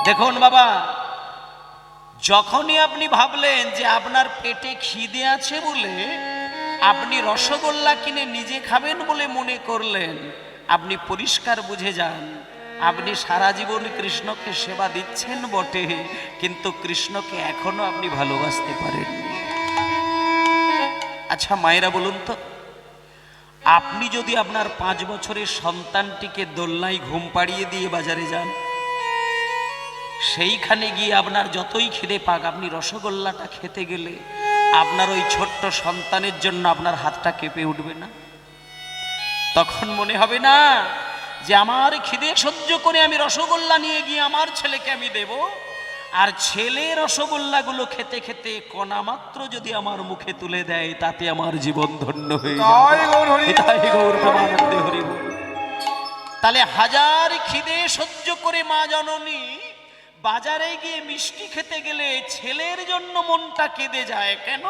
দেখুন বাবা, যখনই আপনি ভাবলেন যে আপনার পেটে খিদে আছে বলে আপনি রসগোল্লা কিনে নিজে খাবেন বলে মনে করলেন, আপনি পরিষ্কার বুঝে যান আপনি সারা জীবন কৃষ্ণকে সেবা দিচ্ছেন বটে, কিন্তু কৃষ্ণকে এখনো আপনি ভালোবাসতে পারেন। আচ্ছা মায়েরা বলুন তো, আপনি যদি আপনার 5 বছরের সন্তানটিকে দোলনায় ঘুম পাড়িয়ে দিয়ে বাজারে যান, সেইখানে গিয়ে আপনার যতই খিদে পাক, আপনি রসগোল্লাটা খেতে গেলে আপনার ওই ছোট্ট সন্তানের জন্য আপনার হাতটা কেঁপে উঠবে না? তখন মনে হবে না যে আমার খিদে সহ্য করে আমি রসগোল্লা নিয়ে গিয়ে আমার ছেলেকে আমি দেব, আর ছেলে রসগোল্লাগুলো খেতে খেতে কণা মাত্র যদি আমার মুখে তুলে দেয়, তাতে আমার জীবন ধন্য হয়ে যাবে। তাহলে হাজার খিদে সহ্য করে মা জননী বাজারে গিয়ে মিষ্টি খেতে গেলে ছেলের জন্য মনটা কেঁদে যায় কেন?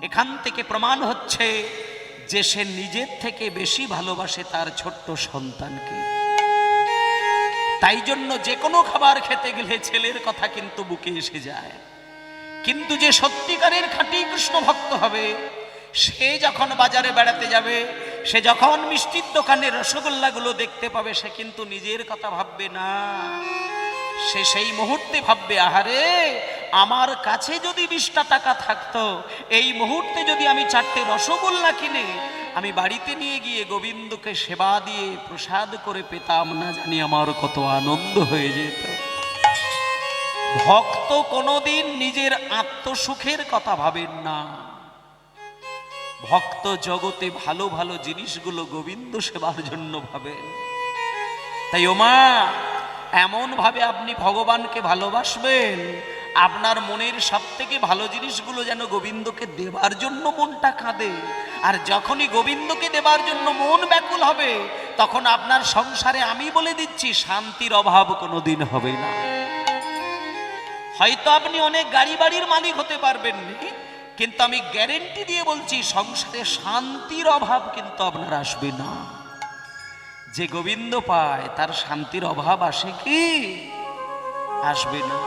এখান থেকে প্রমাণ হচ্ছে যে সে নিজের থেকে বেশি ভালোবাসে তার ছোট্ট সন্তানকে। তাই জন্য যে কোনো খাবার খেতে গেলে ছেলের কথা কিন্তু বুকে এসে যায়। কিন্তু যে সত্যিকারের খাঁটি কৃষ্ণ ভক্ত হবে, সে যখন বাজারে বেড়াতে যাবে, সে যখন মিষ্টির দোকানে রসগোল্লাগুলো দেখতে পাবে, সে কিন্তু নিজের কথা ভাববে না, সে সেই মুহূর্তে ভাববে, আহারে আমার কাছে যদি 20টা টাকা থাকতো, এই মুহূর্তে যদি আমি 4টে রসগোল্লা কিনে আমি বাড়িতে নিয়ে গিয়ে গোবিন্দকে সেবা দিয়ে প্রসাদ করে পেতাম, না জানি আমার কত আনন্দ হয়ে যেত। ভক্ত কোনোদিন নিজের আত্মসুখের কথা ভাবেন না, ভক্ত জগতে ভালো ভালো জিনিসগুলো গোবিন্দ সেবার জন্য ভাবেন। তাই ওমা, এমন ভাবে আপনি ভগবানকে ভালোবাসবেন, আপনার মনের সব থেকে ভালো জিনিসগুলো যেন গোবিন্দকে দেবার জন্য মনটা কাঁদে। আর যখনই গোবিন্দকে দেবার জন্য মন ব্যাকুল হবে, তখন আপনার সংসারে আমি বলে দিচ্ছি শান্তির অভাব কোনোদিন হবে না। হয়তো আপনি অনেক গাড়ি বাড়ির মালিক হতে পারবেন না, কিন্তু আমি গ্যারেন্টি দিয়ে বলছি সংসারে শান্তির অভাব কিন্তু আপনার আসবে না। যে গোবিন্দ পায় তার শান্তির অভাব আসে কি? আসবে না।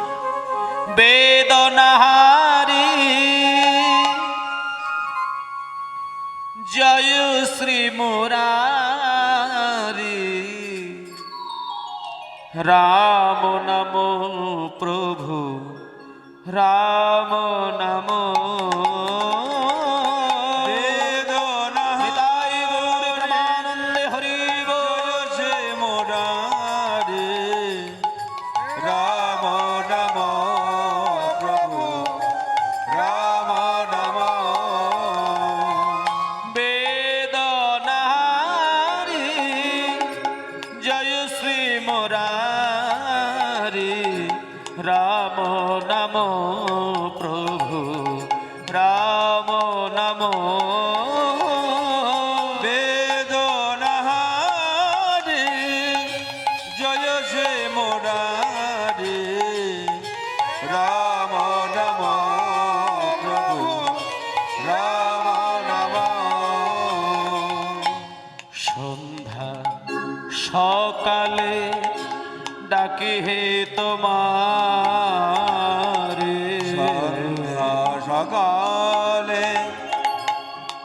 বেদনাহারি জয় শ্রী মুরারি, রাম নাম প্রভু রাম নাম। রাম নাম প্রভু রাম নাম। বেদনাহারি জয় শ্রী মুরারি, রাম নাম প্রভু রাম নাম। সন্ধ্যা সকালে ডাকি হে তোমারে, সকালে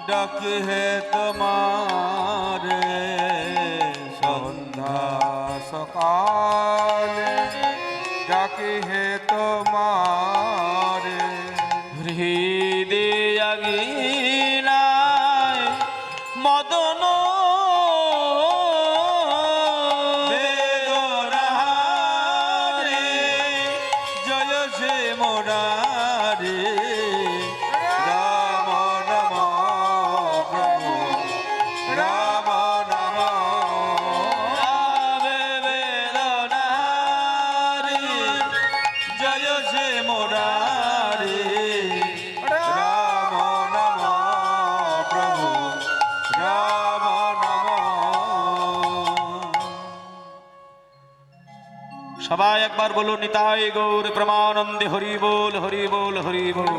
ডাকি হে তোমারে, সন্ধ্যা সকালে ডাকি হে তোমারে। হৃদয় আগিনায় মদন সবাই একবার বলুন নিতাই গৌর প্রেমানন্দে হরি বল হরি বল হরি বল।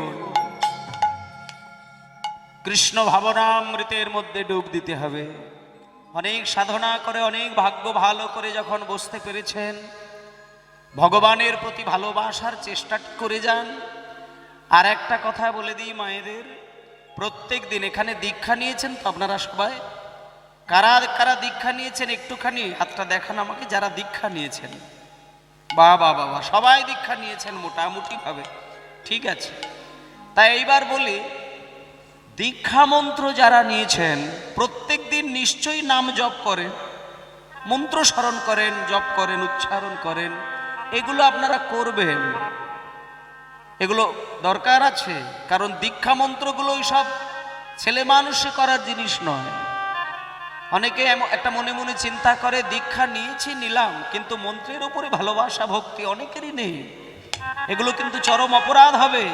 কৃষ্ণ ভাবনামৃতের মধ্যে ডুব দিতে হবে। অনেক সাধনা করে, অনেক ভাগ্য ভালো করে যখন বসতে পেরেছেন, ভগবানের প্রতি ভালোবাসার চেষ্টা করে যান। আর একটা কথা বলে দিই মায়েদের, প্রত্যেক দিন এখানে দীক্ষা নিয়েছেন তো আপনারা সবাই? কারা কারা দীক্ষা নিয়েছেন একটুখানি হাতটা দেখান আমাকে, যারা দীক্ষা নিয়েছেন। বাবা বাবা, সবাই দীক্ষা নিয়েছেন মোটামুটি ভাবে, ঠিক আছে। তাই এইবার বলি, দীক্ষা মন্ত্র যারা নিয়েছেন প্রত্যেক দিন নিশ্চয়ই নাম জপ করেন, মন্ত্র স্মরণ করেন, জপ করেন, উচ্চারণ করেন। এগুলো আপনারা করবেন, এগুলো দরকার আছে। কারণ দীক্ষা মন্ত্রগুলো সব ছেলে মানুষে করার জিনিস নয়। অনেকে একটা মনে মনে চিন্তা করে দীক্ষা নিয়েছি নিলাম, কিন্তু মন্ত্রের উপরে ভালোবাসা ভক্তি অনেকেরই নেই। এগুলো কিন্তু চরম অপরাধ হবে।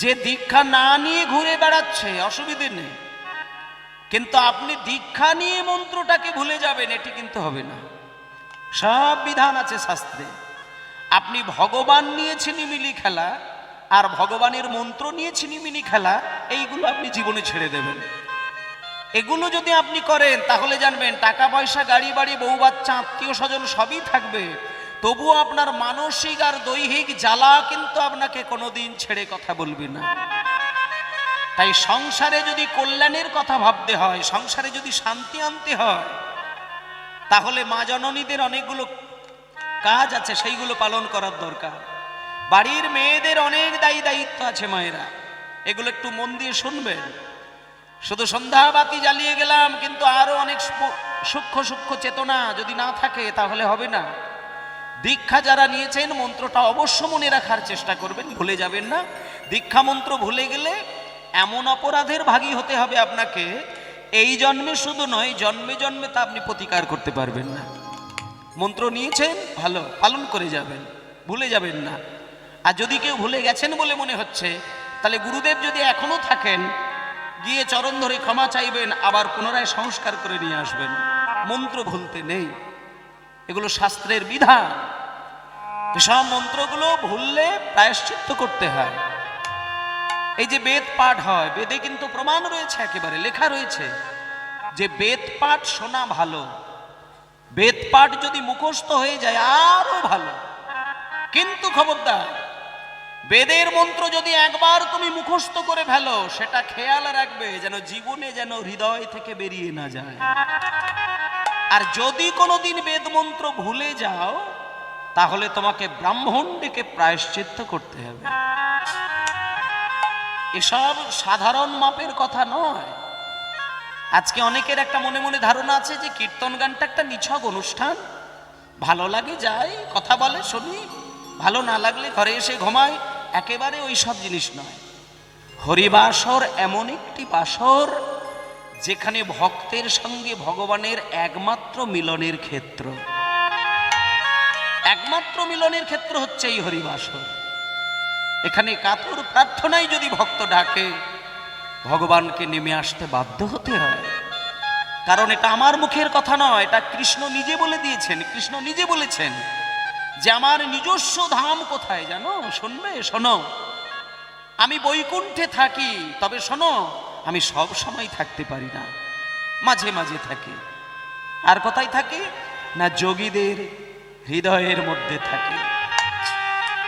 যে দীক্ষা না নিয়ে ঘুরে বেড়াচ্ছে অসুবিধে নেই, কিন্তু আপনি দীক্ষা নিয়ে মন্ত্রটাকে ভুলে যাবেন, এটি কিন্তু হবে না। সব বিধান আছে শাস্ত্রে। আপনি ভগবান নিয়ে ছিনিমিনি খেলা আর ভগবানের মন্ত্র নিয়ে ছিনিমিনি খেলা, এইগুলো আপনি জীবনে ছেড়ে দেবেন। এগুলো যদি আপনি করেন তাহলে জানবেন টাকা পয়সা, গাড়ি বাড়ি, বউ বাচ্চা, আত্মীয় স্বজন সবই থাকবে, তবুও আপনার মানসিক আর দৈহিক জ্বালা কিন্তু আপনাকে কোনোদিন ছেড়ে কথা বলবে না। তাই সংসারে যদি কল্যাণের কথা ভাবতে হয়, সংসারে যদি শান্তি আনতে হয়, তাহলে মা জননীদের অনেকগুলো কাজ আছে, সেইগুলো পালন করার দরকার। বাড়ির মেয়েদের অনেক দায়িত্ব আছে মায়েরা, এগুলো একটু মন দিয়ে শুনবেন। শুধু সন্ধ্যাবাতি জ্বালিয়ে গেলাম, কিন্তু আরো অনেক সূক্ষ্ম সূক্ষ্ম চেতনা যদি না থাকে তাহলে হবে না। দীক্ষা যারা নিয়েছেন মন্ত্রটা অবশ্য মনে রাখার চেষ্টা করবেন, ভুলে যাবেন না। দীক্ষা মন্ত্র ভুলে গেলে এমন অপরাধের ভাগী হতে হবে আপনাকে, এই জন্মে শুধু নয়, জন্মে জন্মে তা আপনি প্রতিকার করতে পারবেন না। মন্ত্র নিয়েছেন ভালো, পালন করে যাবেন, ভুলে যাবেন না। আর যদি কেউ ভুলে গেছেন বলে মনে হচ্ছে, তাহলে গুরুদেব যদি এখনো থাকেন, গিয়ে চরণ ধরে ক্ষমা চাইবেন, আবার পুনরায় সংস্কার করে নিয়ে আসবেন। মন্ত্র ভুলতে নেই, এগুলো শাস্ত্রের বিধান। সব মন্ত্রগুলো ভুললে প্রায়শ্চিত্ত করতে হয়। এই যে বেদ পাঠ হয়, বেদে কিন্তু প্রমাণ রয়েছে, একেবারে লেখা রয়েছে যে বেদ পাঠ শোনা ভালো, বেদ পাঠ যদি মুখস্থ হয়ে যায় আরো ভালো। কিন্তু খবরদার, বেদের মন্ত্র যদি একবার তুমি মুখস্থ করে ফেলো, সেটা খেয়াল রাখবে যেন জীবনে যেন হৃদয় থেকে বেরিয়ে না যায়। আর যদি কোনোদিন বেদ মন্ত্র ভুলে যাও, তাহলে তোমাকে ব্রাহ্মণ ডেকে প্রায়শ্চিত্ত করতে হবে। এসব সাধারণ মাপের কথা নয়। আজকে অনেকের একটা মনে মনে ধারণা আছে যে কীর্তন গানটা একটা নিছক অনুষ্ঠান, ভালো লাগে যাই, কথা বলে শুনি, ভালো না লাগলে ঘরে এসে ঘুমায়। একেবারে ওই সব জিনিস নয়। হরিবাসর এমন একটি বাসর যেখানে ভক্তের সঙ্গে ভগবানের একমাত্র মিলনের ক্ষেত্র, একমাত্র মিলনের ক্ষেত্র হচ্ছে এই হরিবাসর। এখানে কাতর প্রার্থনায় যদি ভক্ত ডাকে, ভগবানকে নেমে আসতে বাধ্য হতে হয়। কারণ এটা আমার মুখের কথা নয়, এটা কৃষ্ণ নিজে বলে দিয়েছেন। কৃষ্ণ নিজে বলেছেন যে আমার নিজস্ব ধাম কোথায় জানো? শুনবে, শোনো, আমি বৈকুণ্ঠে থাকি, তবে শোনো, আমি সব সময় থাকতে পারি না, মাঝে মাঝে থাকি। আর কোথায় থাকি না? যোগীদের হৃদয়ের মধ্যে থাকি,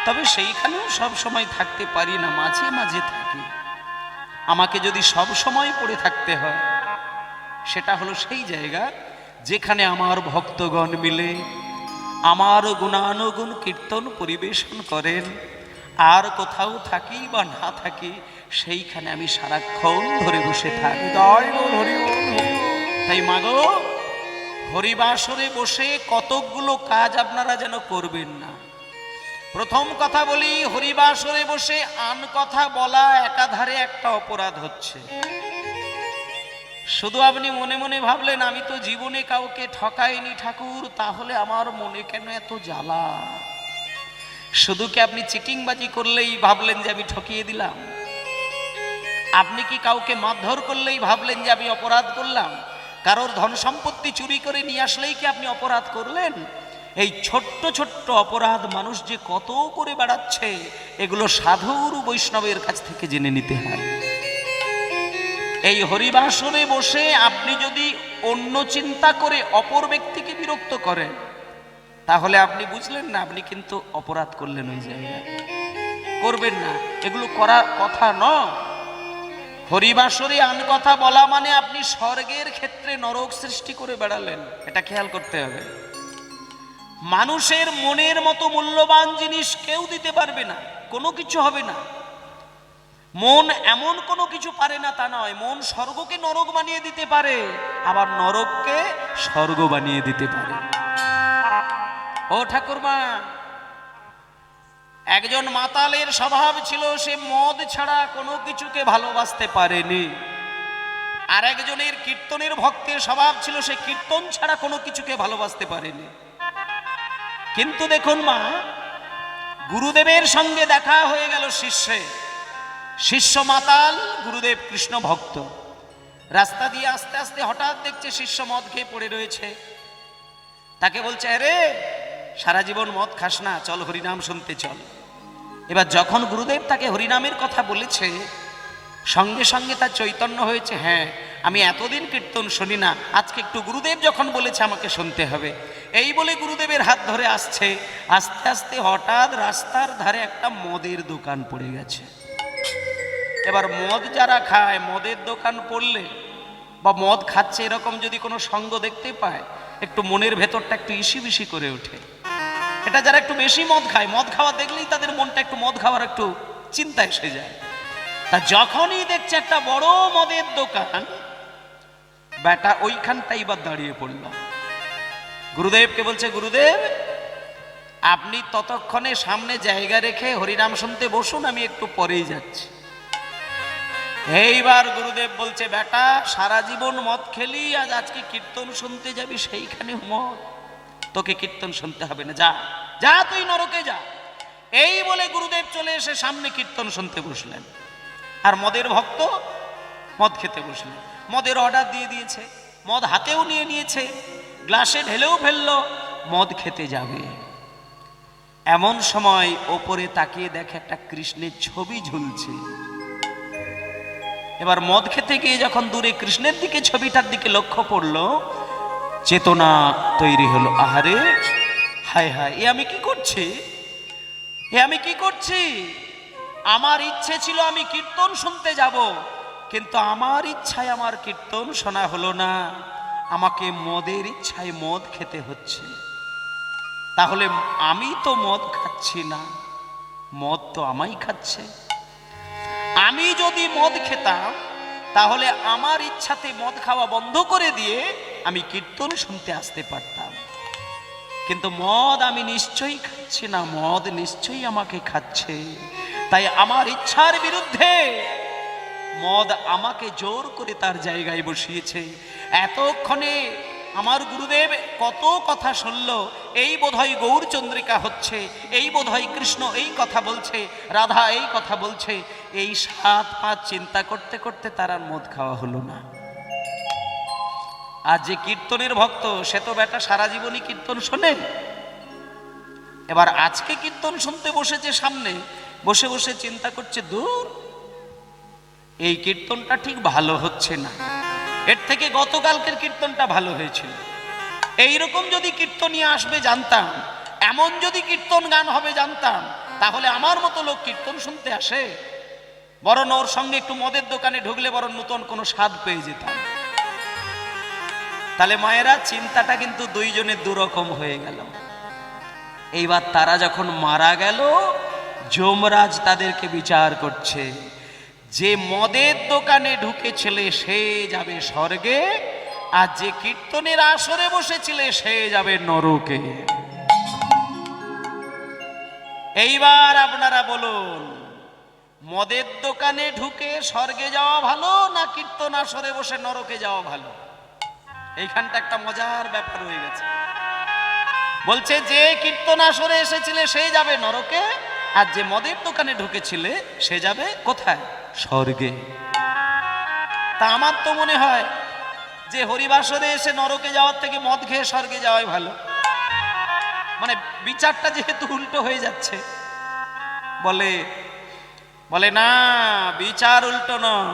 তবে সেইখানেও সব সময় থাকতে পারি না, মাঝে মাঝে থাকি। আমাকে যদি সব সময় পড়ে থাকতে হয়, সেটা হলো সেই জায়গা যেখানে আমার ভক্তগণ মিলে আমার গুণানুগুণ কীর্তন পরিবেশন করেন। আর কোথাও থাকি বা না থাকি, সেইখানে আমি সারাক্ষণ ধরে বসে থাকি। তাই মাগো, হরিবাসরে বসে কতকগুলো কাজ আপনারা যেন করবেন না। প্রথম কথা বলি, হরিবাসরে বসে আন কথা বলা একাধারে একটা অপরাধ হচ্ছে। শুধু আপনি মনে মনে ভাবলেন আমি তো জীবনে কাউকে ঠকাইনি ঠাকুর, তাহলে আমার মনে কেন এত জ্বালা? শুধু কি আপনি চিটিংবাজি করলেই ভাবলেন যে আমি ঠকিয়ে দিলাম? আপনি কি কাউকে মারধর করলেই ভাবলেন যে আমি অপরাধ করলাম? কারোর ধন সম্পত্তি চুরি করে নিয়ে আসলেই কি আপনি অপরাধ করলেন? এই ছোট্ট ছোট্ট অপরাধ মানুষ যে কত করে বেড়াচ্ছে, এগুলো সাধুর বৈষ্ণবের কাছ থেকে জেনে নিতে হয়। এই হরিবাসরে বসে আপনি যদি অন্য চিন্তা করে অপর ব্যক্তিকে বিরক্ত করেন, তাহলে আপনি বুঝলেন না, আপনি কিন্তু অপরাধ করলেন ওই জায়গায়। করবেন না, এগুলো করার কথা নয়। হরিবাসরে আন কথা বলা মানে আপনি স্বর্গের ক্ষেত্রে নরক সৃষ্টি করে বেড়ালেন, এটা খেয়াল করতে হবে। মানুষের মনের মতো মূল্যবান জিনিস কেউ দিতে পারবে না, কোনো কিছু হবে না। মন এমন কোনো কিছু পারে না তা নয়, মন স্বর্গকে নরক বানিয়ে দিতে পারে, আবার নরককে স্বর্গ বানিয়ে দিতে পারে। ও ঠাকুরমা, একজন মাতালের স্বভাব ছিল, সে মদ ছাড়া কোনো কিছুকে ভালোবাসতে পারেনি। আর একজনের কীর্তনের ভক্তের স্বভাব ছিল, সে কীর্তন ছাড়া কোনো কিছুকে ভালোবাসতে পারেনি। কিন্তু দেখুন মা, গুরুদেবের সঙ্গে দেখা হয়ে গেল শিষ্য মাতাল, গুরুদেব কৃষ্ণ ভক্ত। রাস্তা দিয়ে আস্তে আস্তে হঠাৎ দেখছে শিষ্য মদ খেয়ে পড়ে রয়েছে। তাকে বলছে, আরে সারা জীবন মদ খাস না, চল হরিনাম শুনতে চল। এবার যখন গুরুদেব তাকে হরিনামের কথা বলেছে, সঙ্গে সঙ্গে তার চৈতন্য হয়েছে, হ্যাঁ আমি এতদিন কীর্তন শুনি না, আজকে একটু গুরুদেব যখন বলেছে আমাকে শুনতে হবে। এই বলে গুরুদেবের হাত ধরে আসছে, আস্তে আস্তে হঠাৎ রাস্তার ধারে একটা মদের দোকান পড়ে গেছে। এবার মদ যারা খায়, মদের দোকান পড়লে বা মদ খাচ্ছে এরকম যদি কোনো সঙ্গ দেখতে পায়, একটু মনের ভেতরটা একটু ইসি বিসি করে ওঠে। এটা যারা একটু বেশি মদ খায়, মদ খাওয়া দেখলেই তাদের মনটা একটু মদ খাওয়ার একটু চিন্তা এসে যায়। তা যখনই দেখছে একটা বড় মদের দোকান, বেটা ওইখানটাই বা দাঁড়িয়ে পড়ল। গুরুদেবকে বলছে, গুরুদেব আপনি ততক্ষণে সামনে জায়গা রেখে হরিনাম শুনতে বসুন, আমি একটু পরেই যাচ্ছি। এইবার গুরুদেব বলছে, বেটা সারা জীবন মদ খেলি, আজ আজকে কীর্তন শুনতে যাবি, সেইখানে মদ, তোকে কীর্তন শুনতে হবে না, যা যা তুই নরকে যা। এই বলে গুরুদেব চলে এসে সামনে কীর্তন শুনতে বসলেন, আর মদের ভক্ত মদ খেতে বসলেন। মদের অর্ডার দিয়ে দিয়েছে, মদ হাতেও নিয়ে নিয়েছে, গ্লাসে ঢেলেও ফেললো, মদ খেতে যাবে। এমন সময় ওপরে তাকিয়ে দেখে একটা কৃষ্ণের ছবি ঝুলছে। এবার মদ খেতে গিয়ে যখন দূরে কৃষ্ণের দিকে, ছবিটার দিকে লক্ষ্য পড়লো, চেতনা তৈরি হলো, আহারে হায় হায়, এ আমি কি করছি, এ আমি কি করছি? আমার ইচ্ছে ছিল আমি কীর্তন শুনতে যাব, কিন্তু আমার ইচ্ছায় আমার কীর্তন শোনা হলো না, আমাকে মদের ইচ্ছায় মদ খেতে হচ্ছে। তাহলে আমি তো মদ খাচ্ছি না, মদ তো আমাই খাচ্ছে। আমি যদি মদ খেতাম, তাহলে আমার ইচ্ছাতে মদ খাওয়া বন্ধ করে দিয়ে আমি কীর্তন শুনতে আসতে পারতাম। কিন্তু মদ আমি নিশ্চয়ই খাচ্ছি না, মদ নিশ্চয়ই আমাকে খাচ্ছে। তাই আমার ইচ্ছার বিরুদ্ধে মদ আমাকে জোর করে তার জায়গায় বসিয়েছে। এতক্ষণে আমার গুরুদেব কত কথা শুনল, এই বোধহয় গৌরচন্দ্রিকা হচ্ছে, এই বোধহয় কৃষ্ণ এই কথা বলছে, রাধা এই কথা বলছে। এই 7-5 চিন্তা করতে করতে তার আর মদ খাওয়া হলো না। আর যে কীর্তনের ভক্ত, সে তো বেটা সারা জীবনই কীর্তন শোনে। এবার আজকে কীর্তন শুনতে বসেছে, সামনে বসে বসে চিন্তা করছে, দূর এই কীর্তনটা ঠিক ভালো হচ্ছে না, এর থেকে গতকালকের কীর্তনটা ভালো হয়েছিল। এইরকম যদি কীর্তনই আসবে জানতাম, এমন যদি কীর্তন গান হবে জানতাম, তাহলে আমার মতো লোক কীর্তন শুনতে আসে। বরং ওর সঙ্গে একটু মদের দোকানে ঢুকলে বরং নতুন কোনো স্বাদ পেয়ে যেতাম। তাহলে মায়েরা, চিন্তাটা কিন্তু দুইজনের দুরকম হয়ে গেল। এইবার তারা যখন মারা গেল, যমরাজ তাদেরকে বিচার করছে, যে মদের দোকানে ঢুকেছিলে সে যাবে স্বর্গে, আর যে কীর্তনের আসরে বসেছিলে সে যাবে নরকে। এইবার আপনারা বলুন, মদের দোকানে ঢুকে স্বর্গে যাওয়া ভালো না কীর্তন আসরে বসে নরকে যাওয়া ভালো? এইখানটা একটা মজার ব্যাপার হয়ে গেছে। বলছে যে কীর্তন আসরে এসেছিলে সে যাবে নরকে, আর যে মদের দোকানে ঢুকেছিলে সে যাবে কোথায়? স্বর্গে। তা আমার তো মনে হয় যে হরিবাসরে এসে নরকে যাওয়ার থেকে মদ খেয়ে স্বর্গে যাওয়াই ভালো। মানে বিচারটা যেহেতু উল্টো হয়ে যাচ্ছে। বলে না, বিচার উল্টো নয়,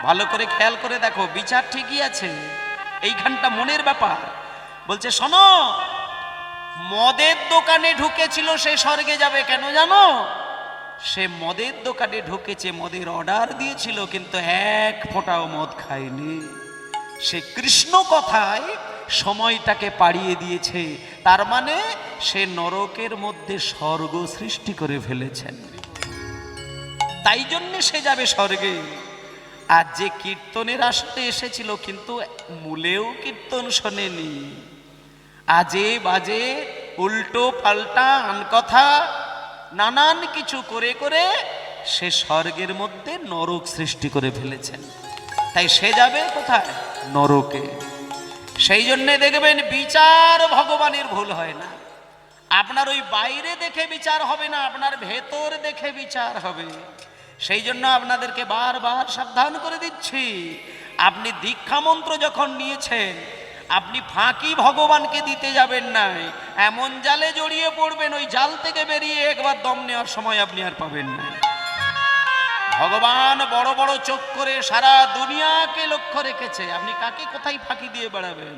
ভালো করে খেয়াল করে দেখো, বিচার ঠিকই আছে, এইখানটা মনের ব্যাপার। বলছে শোনো, মদের দোকানে ঢুকেছিল সে স্বর্গে যাবে কেন জানো? সে মদের দোকানে ঢুকেছে, মদের অর্ডার দিয়েছিল, কিন্তু এক ফোঁটাও মদ খায়নি। সে কৃষ্ণ কথায় সময়টাকে পাড়িয়ে দিয়েছে, তার মানে সে নরকের মধ্যে স্বর্গ সৃষ্টি করে ফেলেছেন, তাই জন্যে সে যাবে স্বর্গে। আর যে কীর্তনের আসতে এসেছিল কিন্তু মূলেও কীর্তন শোনেনি, আজে বাজে উল্টো পাল্টা আনকথা নানান কিছু করে করে সে স্বর্গের মধ্যে নরক সৃষ্টি করে ফেলেছেন, তাই সে যাবে কোথায়? নরকে। সেই জন্যে দেখবেন বিচার ভগবানের ভুল হয় না। আপনার ওই বাইরে দেখে বিচার হবে না, আপনার ভেতর দেখে বিচার হবে। সেই জন্য আপনাদেরকে বারবার সাবধান করে দিচ্ছি, আপনি দীক্ষা মন্ত্র যখন নিয়েছেন, আপনি ফাঁকি ভগবানকে দিতে যাবেন না, এমন জালে জড়িয়ে পড়বেন ওই জাল থেকে বেরিয়ে একবার দম নেওয়ার সময় আপনি আর পাবেন না। ভগবান বড় বড় চোখ করে সারা দুনিয়াকে লক্ষ্য রেখেছে, আপনি কাকে কোথায় ফাঁকি দিয়ে বেড়াবেন?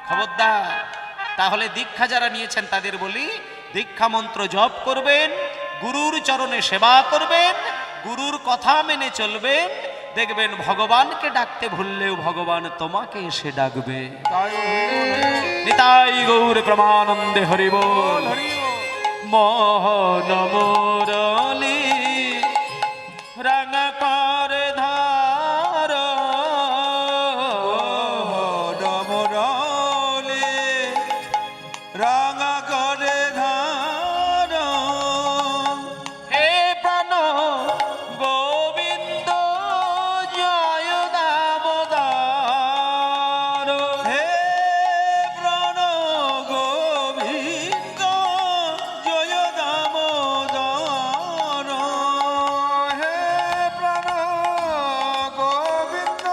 খবরদার। তাহলে দীক্ষা যারা নিয়েছেন তাদের বলি, দীক্ষা মন্ত্র জপ করবেন, গুরুর চরণে সেবা করবেন, গুরুর কথা মেনে চলবেন, দেখবেন ভগবানকে ডাকতে ভুললেও ভগবান তোমাকে এসে ডাকবে। নিতাই গৌর প্রমানন্দে হরি বল। মোহন মুরলী রাঙা করে ধার, মুরলী রাঙা করে ধার, হে প্রাণ গোবিন্দ জয় দামোদর, হে প্রাণ গোবিন্দ জয় দামোদর, হে প্রাণ গোবিন্দ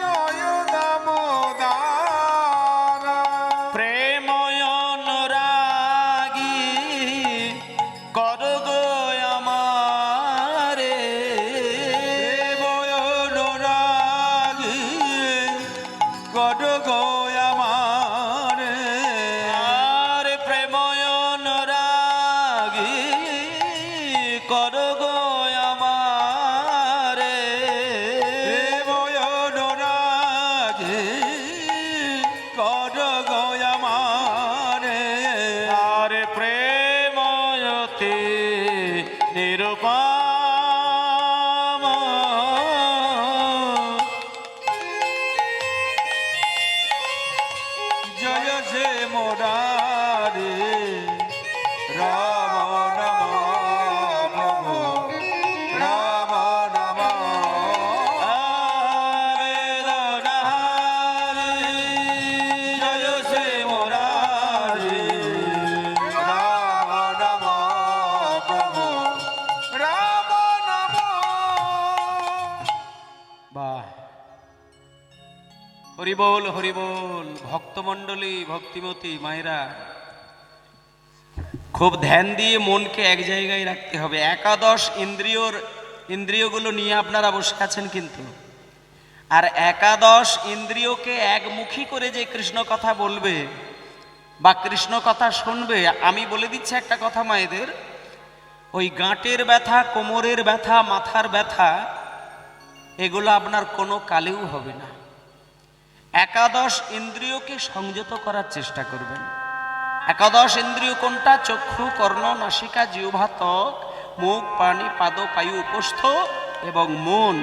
জয় দামোদর, প্রেময় অনুরাগী কর গো আমারে, অনুরাগী কর গো আমারে, আর প্রেময় অনুরাগী কর গো আমারে, অনুরাগী কর গো আমারে, আর প্রেময়তে নিরুপম জয় সে মোরারে রাম নম প্রভু রাম নম আবেদনহারি, জয় সে মোরারে রাম নম প্রভু রাম নম। বাহ, হরি বল হরি বল। ভক্তমণ্ডলী, ভক্তিমতী মায়েরা, খুব ধ্যান দিয়ে মনকে এক জায়গায় রাখতে হবে। একাদশ ইন্দ্রিয়গুলো নিয়ে আপনারা বসে আছেন কিন্তু, আর একাদশ ইন্দ্রিয়কে একমুখী করে যে কৃষ্ণ কথা বলবে বা কৃষ্ণ কথা শুনবে, আমি বলে দিচ্ছি একটা কথা মায়েদের, ওই গাঁটের ব্যথা, কোমরের ব্যথা, মাথার ব্যথা, এগুলো আপনার কোনো কালেও হবে না। একাদশ ইন্দ্রিয়কে সংযত করার চেষ্টা করবেন। একাদশ ইন্দ্রিয় কোনটা? চক্ষু, কর্ণ, নাসিকা, জিহ্বা, ত্বক, মুখ, পানি, পাদ, পায়ু, উপস্থ এবং মন।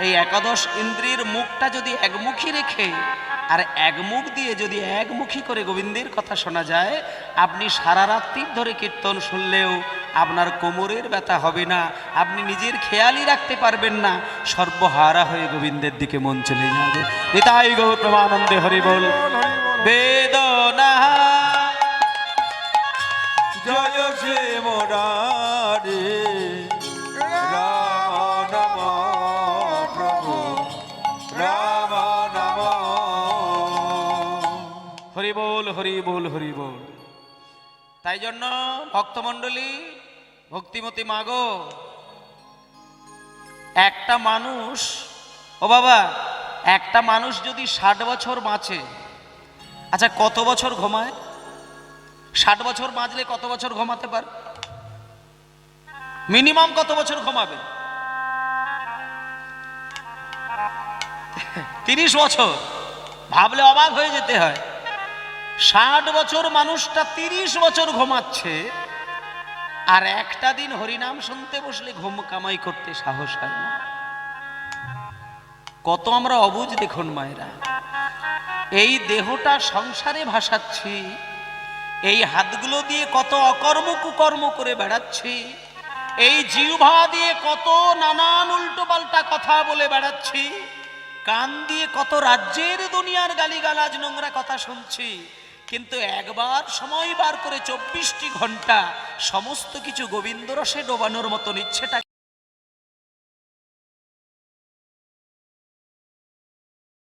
এই একাদশ ইন্দ্রিয়ের মুখটা যদি একমুখী রেখে আর এক মুখ দিয়ে যদি একমুখী করে গোবিন্দের কথা শোনা যায়, আপনি সারা রাত্রি ধরে কীর্তন শুনলেও আপনার কোমরের ব্যথা হবে না, আপনি নিজের খেয়ালই রাখতে পারবেন না, সর্বহারা হয়ে গোবিন্দের দিকে মন চলে যাবে। নিতাই গৌর প্রমানন্দে হরি বল। বেদনা জয় সে মোরারে রাম নম প্রভু রাম নম। হরি বল হরি বল হরি বল। তাই জন্য ভক্তমণ্ডলী, ভক্তিমতী মাগো, একটা মানুষ ও বাবা, একটা মানুষ যদি 60 বছর বাঁচে, আচ্ছা কত বছর ঘুমায়? 60 বছর বাঁচলে কত বছর ঘুমাতে পারে? মিনিমাম কত বছর ঘুমাবে? 30 বছর। ভাবলে অবাক হয়ে যেতে হয়। 60 বছর মানুষটা 30 বছর ঘুমাচ্ছে, আর একটা দিন হরিনাম শুনতে বসলে ঘুম কামাই করতে সাহস হয় না। কত আমরা অবুঝ দেখুন মায়েরা। এই দেহটা সংসারে ভাসাচ্ছি, এই হাতগুলো দিয়ে কত অকর্ম কুকর্ম করে বেড়াচ্ছি, এই জিহ্বা দিয়ে কত নানান উল্টো পাল্টা কথা বলে বেড়াচ্ছি, কান দিয়ে কত রাজ্যের দুনিয়ার গালিগালাজ নোংরা কথা শুনছি, কিন্তু একবার সময় বার করে 24টি ঘন্টা সমস্ত কিছু গোবিন্দ রসে ডোবানোর মতন ইচ্ছেটা